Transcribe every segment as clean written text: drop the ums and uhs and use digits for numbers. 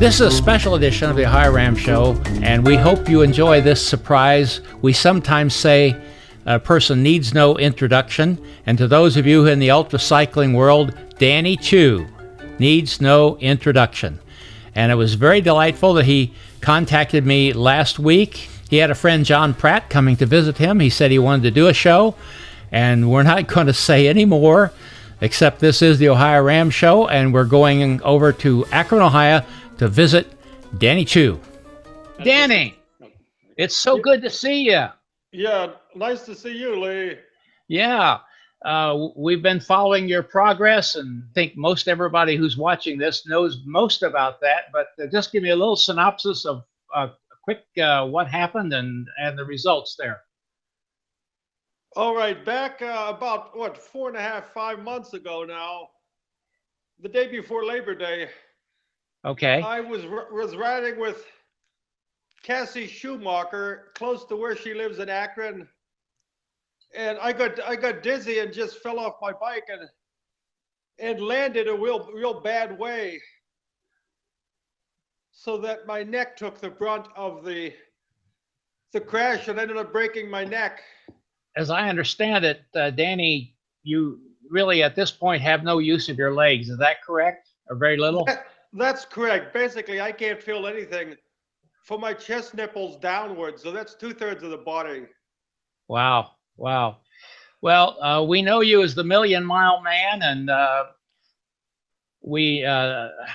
This is a special edition of the OhioRAAM Show, and we hope you enjoy this surprise. We sometimes say a person needs no introduction, and to those of you in the ultra cycling world, Danny Chu needs no introduction. And it was very delightful that he contacted me last week. He had a friend, John Pratt, coming to visit him. He said he wanted to do a show, and we're not going to say any more, except this is the OhioRAAM Show, and we're going over to Akron, Ohio, to visit Danny Chu. Danny, it's so good to see you. Yeah, nice to see you, Lee. Yeah, we've been following your progress, and I think most everybody who's watching this knows most about that, but just give me a little synopsis of a quick what happened and the results there. All right, back about, 4.5, 5 months ago now, the day before Labor Day, Okay. I was riding with Cassie Schumacher close to where she lives in Akron, and I got dizzy and just fell off my bike and landed a real bad way, so that my neck took the brunt of the crash and ended up breaking my neck. As I understand it, Danny, you really at this point have no use of your legs. Is that correct? Or very little? That's correct. Basically, I can't feel anything from my chest nipples downwards. So that's 2/3 of the body. Wow. Wow. Well, we know you as the Million Mile Man, and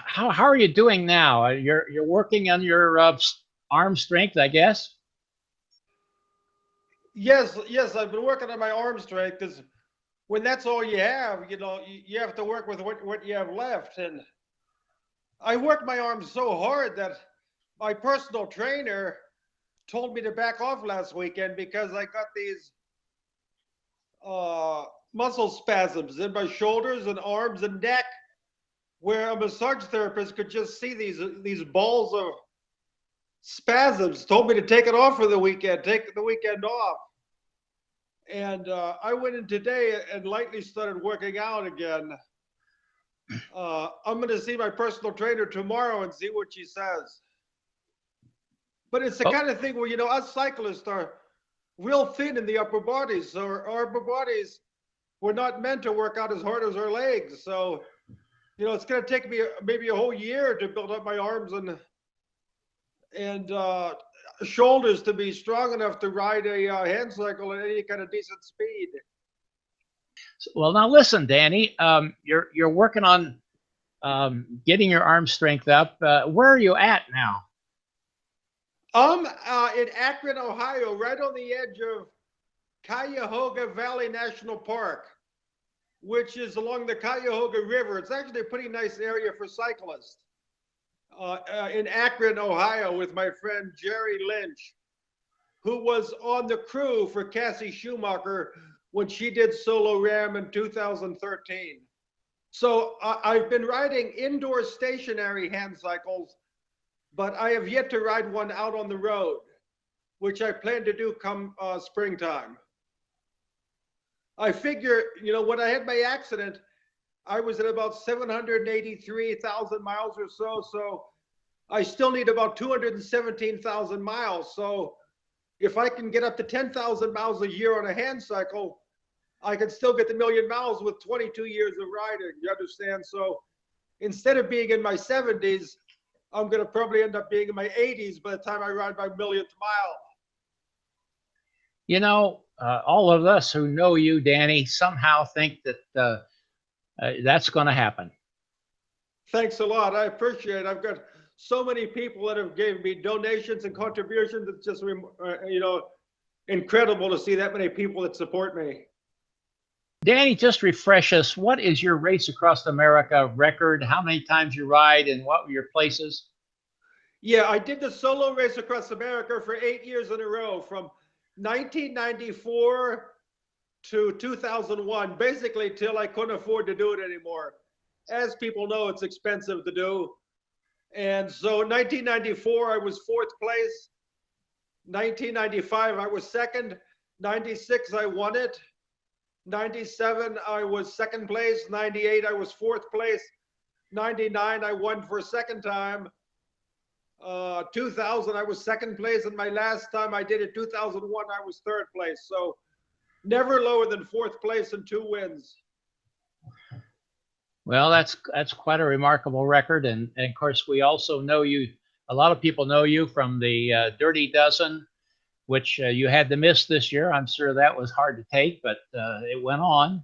how are you doing now? You're working on your arm strength, I guess. Yes, I've been working on my arm strength, because when that's all you have, you have to work with what you have left. And I worked my arms so hard that my personal trainer told me to back off last weekend because I got these muscle spasms in my shoulders and arms and neck, where a massage therapist could just see these balls of spasms. Told me to take it off for the weekend, take the weekend off. And I went in today and lightly started working out again. I'm going to see my personal trainer tomorrow and see what she says. But it's the kind of thing where, us cyclists are real thin in the upper bodies. So our upper bodies were not meant to work out as hard as our legs. So, it's going to take me maybe a whole year to build up my arms and shoulders to be strong enough to ride a hand cycle at any kind of decent speed. Well, now listen, Danny, you're working on getting your arm strength up. Where are you at now? I'm in Akron, Ohio, right on the edge of Cuyahoga Valley National Park, which is along the Cuyahoga River. It's actually a pretty nice area for cyclists. In Akron, Ohio, with my friend Jerry Lynch, who was on the crew for Cassie Schumacher when she did OhioRAAM in 2013. So I've been riding indoor stationary hand cycles, but I have yet to ride one out on the road, which I plan to do come springtime. I figure, when I had my accident, I was at about 783,000 miles or so. So I still need about 217,000 miles. So if I can get up to 10,000 miles a year on a hand cycle, I can still get the million miles with 22 years of riding. You understand? So instead of being in my 70s, I'm going to probably end up being in my 80s by the time I ride my millionth mile. All of us who know you, Danny, somehow think that that's going to happen. Thanks a lot. I appreciate it. I've got so many people that have given me donations and contributions. It's just, incredible to see that many people that support me. Danny, just refresh us. What is your Race Across America record? How many times you ride, and what were your places? Yeah, I did the solo Race Across America for 8 years in a row, from 1994 to 2001, basically till I couldn't afford to do it anymore. As people know, it's expensive to do. And so in 1994, I was 4th place. 1995, I was 2nd. 96, I won it. 97, I was 2nd place. 98, I was 4th place. 99, I won for a 2nd time. 2000, I was second place, and my last time I did it, 2001, I was third place. So never lower than fourth place and 2 wins. Well, that's quite a remarkable record, and of course we also know you. A lot of people know you from the Dirty Dozen, which you had to miss this year. I'm sure that was hard to take, but it went on.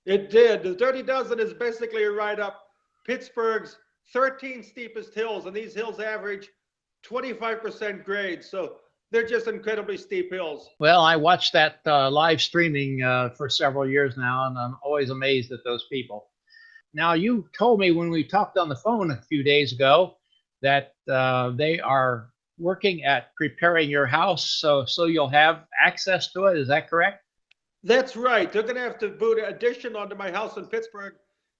It did. The Dirty Dozen is basically a ride up Pittsburgh's 13 steepest hills, and these hills average 25% grade. So they're just incredibly steep hills. Well, I watched that live streaming for several years now, and I'm always amazed at those people. Now, you told me when we talked on the phone a few days ago that they are working at preparing your house so you'll have access to it. Is that correct? That's right. They're going to have to put an addition onto my house in Pittsburgh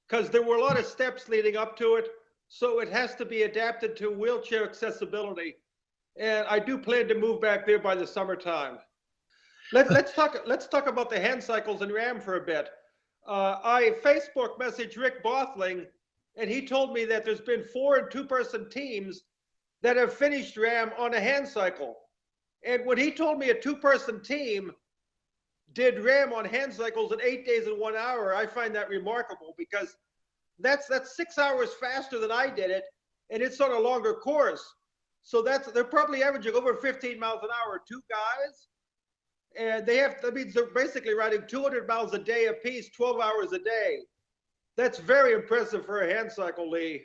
because there were a lot of steps leading up to it. So it has to be adapted to wheelchair accessibility. And I do plan to move back there by the summertime. Let's talk about the hand cycles and RAM for a bit. I Facebook messaged Rick Bothling, and he told me that there's been 4 and 2-person teams that have finished RAM on a hand cycle. And when he told me a 2-person team did RAM on hand cycles in 8 days and 1 hour, I find that remarkable because that's 6 hours faster than I did it, and it's on a longer course. So they're probably averaging over 15 miles an hour, 2 guys. And that means they're basically riding 200 miles a day apiece, 12 hours a day. That's very impressive for a hand cycle, Lee.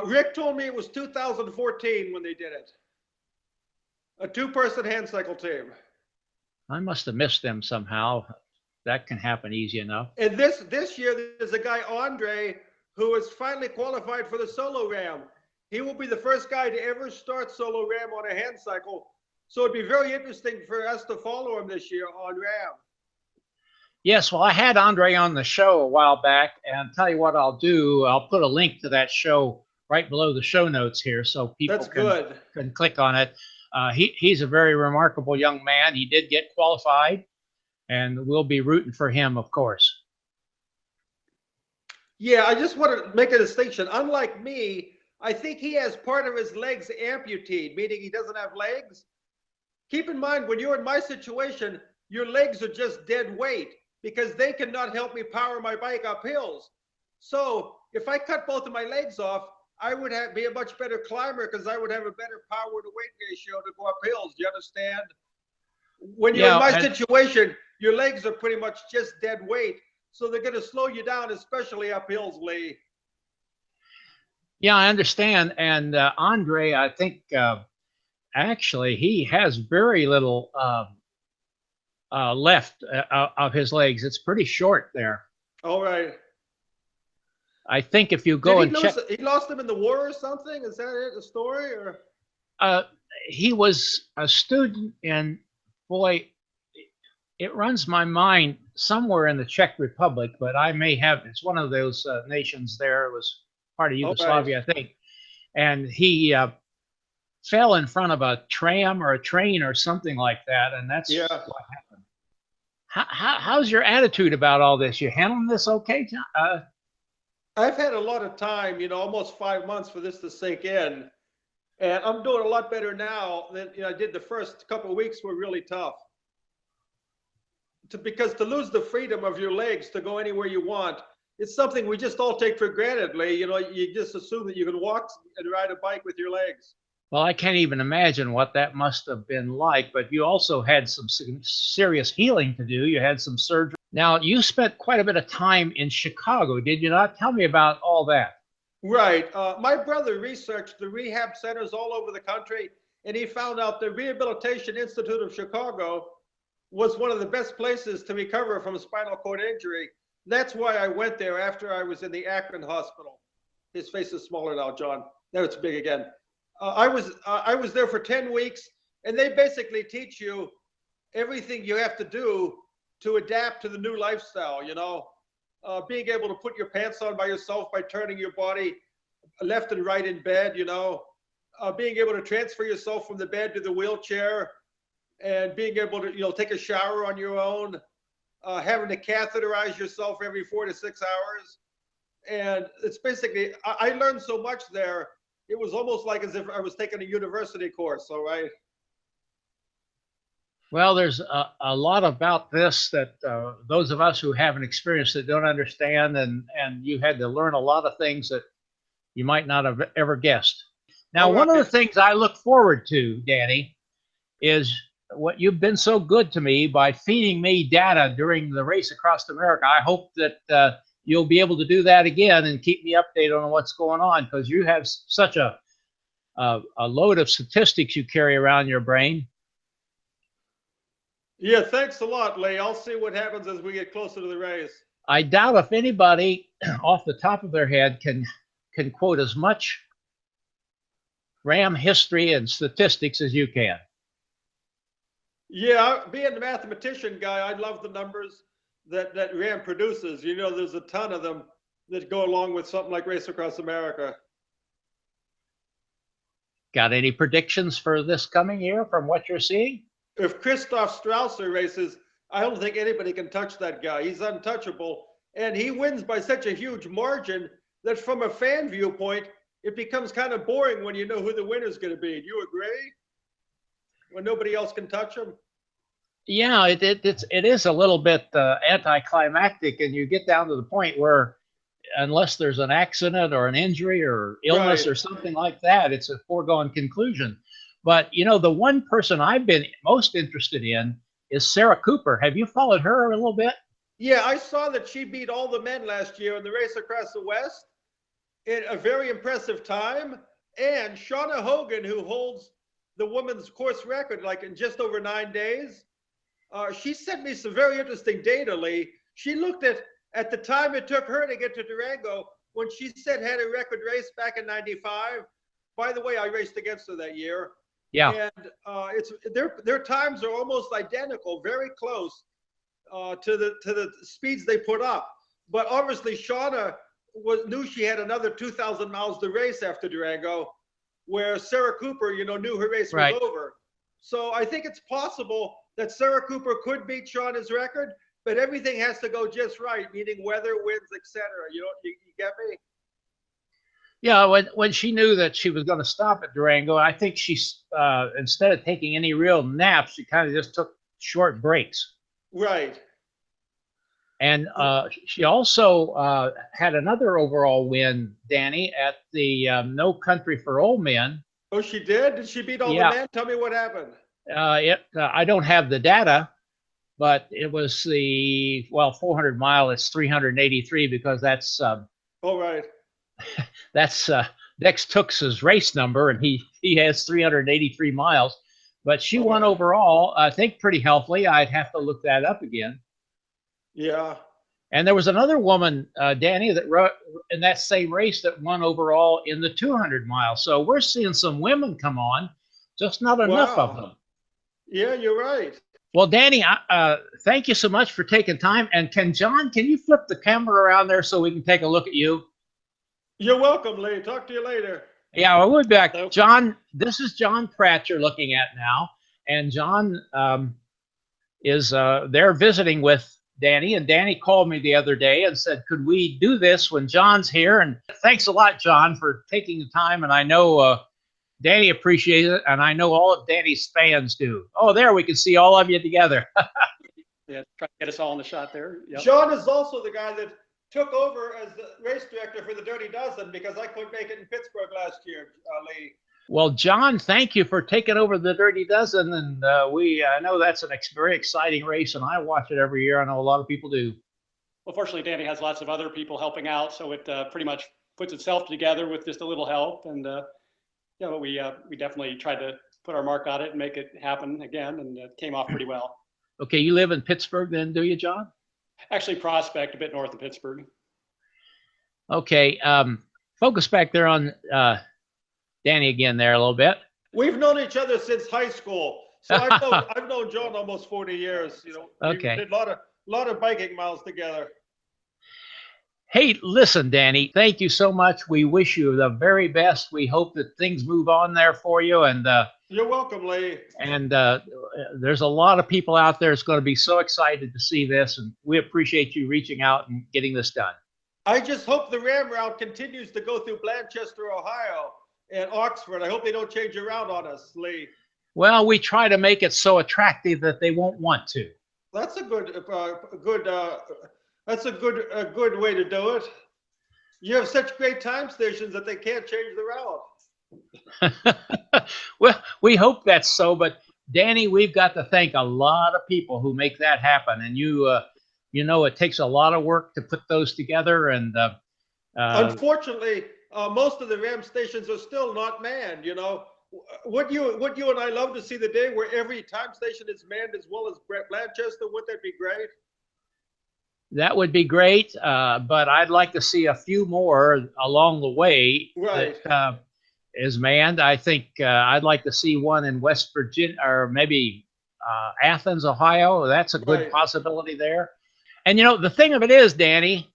Rick told me it was 2014 when they did it. A 2-person hand cycle team. I must have missed them somehow. That can happen easy enough. And this year, there's a guy, Andre, who is finally qualified for the solo RAM. He will be the first guy to ever start solo RAM on a hand cycle. So it'd be very interesting for us to follow him this year on RAM. Yes, well, I had Andre on the show a while back, and tell you what I'll do. I'll put a link to that show right below the show notes here so people can click on it. He's a very remarkable young man. He did get qualified, and we'll be rooting for him, of course. Yeah, I just want to make a distinction. Unlike me, I think he has part of his legs amputated, meaning he doesn't have legs. Keep in mind, when you're in my situation, your legs are just dead weight because they cannot help me power my bike up hills. So if I cut both of my legs off, I would be a much better climber because I would have a better power to weight ratio to go up hills. Do you understand? When you're in my situation, your legs are pretty much just dead weight. So they're going to slow you down, especially up hills, Lee. Yeah, I understand. And Andre, I think actually he has very little left of his legs. It's pretty short there. All right. I think if you go check, he lost them in the war or something. Is that it? The story, or? He was a student in, boy, it runs my mind somewhere in the Czech Republic, but I may have. It's one of those nations there. It was part of Yugoslavia, I think, and he fell in front of a tram or a train or something like that, and that's what happened. How's your attitude about all this? You handling this okay, John? I've had a lot of time, almost 5 months for this to sink in. And I'm doing a lot better now than I did. The first couple of weeks were really tough. Because to lose the freedom of your legs to go anywhere you want, it's something we just all take for granted, Lee. You just assume that you can walk and ride a bike with your legs. Well, I can't even imagine what that must have been like, but you also had some serious healing to do. You had some surgery. Now, you spent quite a bit of time in Chicago, did you not? Tell me about all that. Right. My brother researched the rehab centers all over the country, and he found out the Rehabilitation Institute of Chicago was one of the best places to recover from a spinal cord injury. That's why I went there after I was in the Akron hospital. His face is smaller now, John. Now it's big again. I was there for 10 weeks, and they basically teach you everything you have to do to adapt to the new lifestyle, being able to put your pants on by yourself by turning your body left and right in bed, being able to transfer yourself from the bed to the wheelchair, and being able to, take a shower on your own, having to catheterize yourself every 4 to 6 hours. And it's basically, I learned so much there it was almost like as if I was taking a university course. All right. Well, there's a lot about this that those of us who haven't experienced it don't understand, and you had to learn a lot of things that you might not have ever guessed. Now, All one of the right. things I look forward to, Danny, is what you've been so good to me by feeding me data during the race across America. I hope that you'll be able to do that again and keep me updated on what's going on, because you have such a load of statistics you carry around your brain. Yeah, thanks a lot, Lee. I'll see what happens as we get closer to the race. I doubt if anybody off the top of their head can quote as much RAM history and statistics as you can. Yeah, being the mathematician guy, I love the numbers that RAM produces. You know, there's a ton of them that go along with something like Race Across America. Got any predictions for this coming year from what you're seeing? If Christoph Strausser races, I don't think anybody can touch that guy. He's untouchable. And he wins by such a huge margin that from a fan viewpoint, it becomes kind of boring when you know who the winner's going to be. Do you agree? When nobody else can touch him? Yeah, it is a little bit anticlimactic, and you get down to the point where unless there's an accident or an injury or illness Right. or something like that, it's a foregone conclusion. But, you know, the one person I've been most interested in is Sarah Cooper. Have you followed her a little bit? Yeah, I saw that she beat all the men last year in the Race Across the West in a very impressive time. And Shauna Hogan, who holds the women's course record like in just over 9 days, she sent me some very interesting data, Lee. She looked at the time it took her to get to Durango when she said had a record race back in 95. By the way, I raced against her that year. Yeah. And it's their times are almost identical, very close to the speeds they put up. But obviously, Shauna knew she had another 2,000 miles to race after Durango, where Sarah Cooper, you know, knew her race was over. So I think it's possible that Sarah Cooper could beat Shauna's record, but everything has to go just right, meaning weather, winds, etc. You get me? Yeah, when she knew that she was going to stop at Durango, I think she, instead of taking any real naps, she kind of just took short breaks. Right. And she also had another overall win, Danny, at the No Country for Old Men. Oh, she did? Did she beat all the men? Tell me what happened. I don't have the data, but it was the 400 mile. It's 383 because that's all right. That's Dex Tooks's race number, and he has 383 miles. But she won overall, I think, pretty healthily. I'd have to look that up again. Yeah. And there was another woman, Danny, that wrote in that same race that won overall in the 200 miles. So we're seeing some women come on, just not enough of them. Yeah, you're right. Well, Danny, thank you so much for taking time. And can you flip the camera around there so we can take a look at you? You're welcome, Lee. Talk to you later. Yeah, we'll be back. John, this is John Pratt you're looking at now. And John is there visiting with Danny. And Danny called me the other day and said, could we do this when John's here? And thanks a lot, John, for taking the time. And I know Danny appreciates it. And I know all of Danny's fans do. Oh, there, we can see all of you together. Yeah, try to get us all in the shot there. Yep. John is also the guy that took over as the race director for the Dirty Dozen because I couldn't make it in Pittsburgh last year, Lee. Well, John, thank you for taking over the Dirty Dozen. And I know that's a very exciting race, and I watch it every year. I know a lot of people do. Well, fortunately, Danny has lots of other people helping out, so it pretty much puts itself together with just a little help. And we definitely tried to put our mark on it and make it happen again, and it came off pretty well. Okay, you live in Pittsburgh then, do you, John? Actually, Prospect, a bit north of Pittsburgh. Okay, focus back there on Danny again there a little bit. We've known each other since high school, so I've known John almost 40 years. You know, okay. We did a lot of biking miles together. Hey, listen, Danny, thank you so much. We wish you the very best. We hope that things move on there for you. And you're welcome, Lee. And there's a lot of people out there that's going to be so excited to see this, and we appreciate you reaching out and getting this done. I just hope the RAM route continues to go through Blanchester, Ohio, and Oxford. I hope they don't change around on us, Lee. Well, we try to make it so attractive that they won't want to. That's a good way to do it. You have such great time stations that they can't change the route. Well, we hope that's so, but Danny, we've got to thank a lot of people who make that happen, and you know, it takes a lot of work to put those together, and unfortunately, most of the RAM stations are still not manned. You know, would you and I love to see the day where every time station is manned as well as Blanchester? Would that be great? That would be great, but I'd like to see a few more along the way that is manned. I think I'd like to see one in West Virginia, or maybe Athens, Ohio. That's a good possibility there. And you know, the thing of it is, Danny,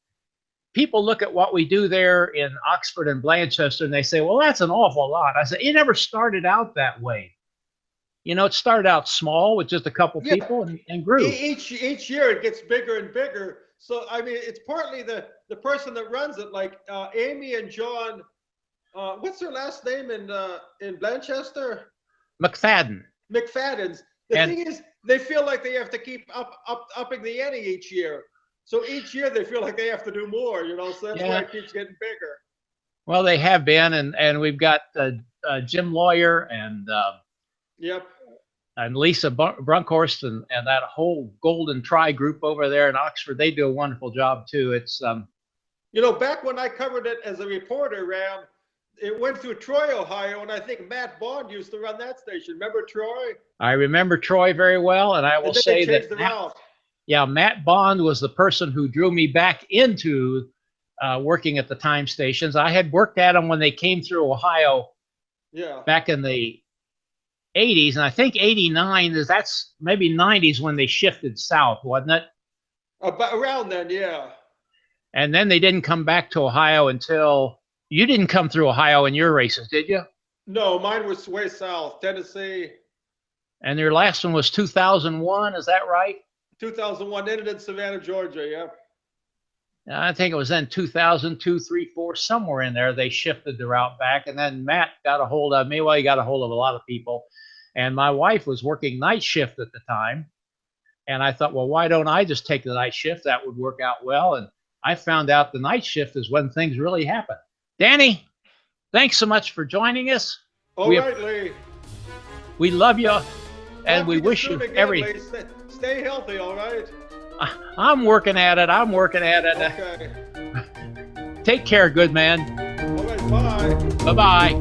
people look at what we do there in Oxford and Blanchester, and they say, well, that's an awful lot. I said, it never started out that way. You know, it started out small with just a couple people and grew. Each year it gets bigger and bigger. So, I mean, it's partly the person that runs it, like Amy and John, what's their last name in Blanchester? McFadden. McFadden's. The thing is, they feel like they have to keep upping the ante each year. So each year they feel like they have to do more, you know, so that's why it keeps getting bigger. Well, they have been, and we've got Jim Lawyer and and Lisa Brunkhorst and that whole Golden Try group over there in Oxford. They do a wonderful job too. It's you know, back when I covered it as a reporter, Ram, it went through Troy, Ohio, and I think Matt Bond used to run that station. Remember Troy? I remember Troy very well, and I will say that Matt Bond was the person who drew me back into working at the time stations. I had worked at them when they came through Ohio back in the 80s, and I think 89 that's maybe 90s when they shifted south, wasn't it? About around then, yeah. And then they didn't come back to Ohio until you didn't come through Ohio in your races, did you? No, mine was way south, Tennessee. And your last one was 2001, is that right? 2001, ended in Savannah, Georgia, yeah. I think it was then 2002, 3, 4, somewhere in there, they shifted the route back. And then Matt got a hold of me. Well, he got a hold of a lot of people. And my wife was working night shift at the time. And I thought, well, why don't I just take the night shift? That would work out well. And I found out the night shift is when things really happen. Danny, thanks so much for joining us. All right, Lee. We love you. And we wish you Lee. Stay healthy, all right? I'm working at it. Okay. Take care, good man. All right, bye. Bye-bye.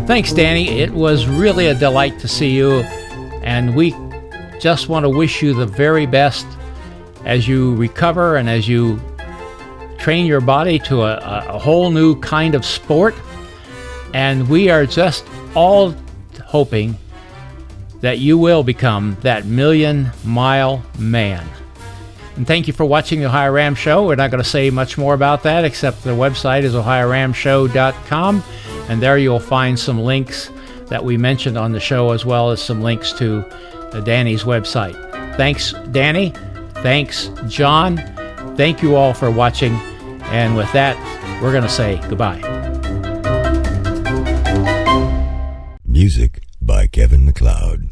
Thanks, Danny. It was really a delight to see you. And we just want to wish you the very best as you recover and as you train your body to a whole new kind of sport. And we are just all hoping that you will become that 1,000,000-mile man. And thank you for watching the OhioRAAM Show. We're not going to say much more about that, except the website is OhioRAAMshow.com, and there you'll find some links that we mentioned on the show, as well as some links to Danny's website. Thanks, Danny. Thanks, John. Thank you all for watching. And with that, we're going to say goodbye. Music by Kevin MacLeod.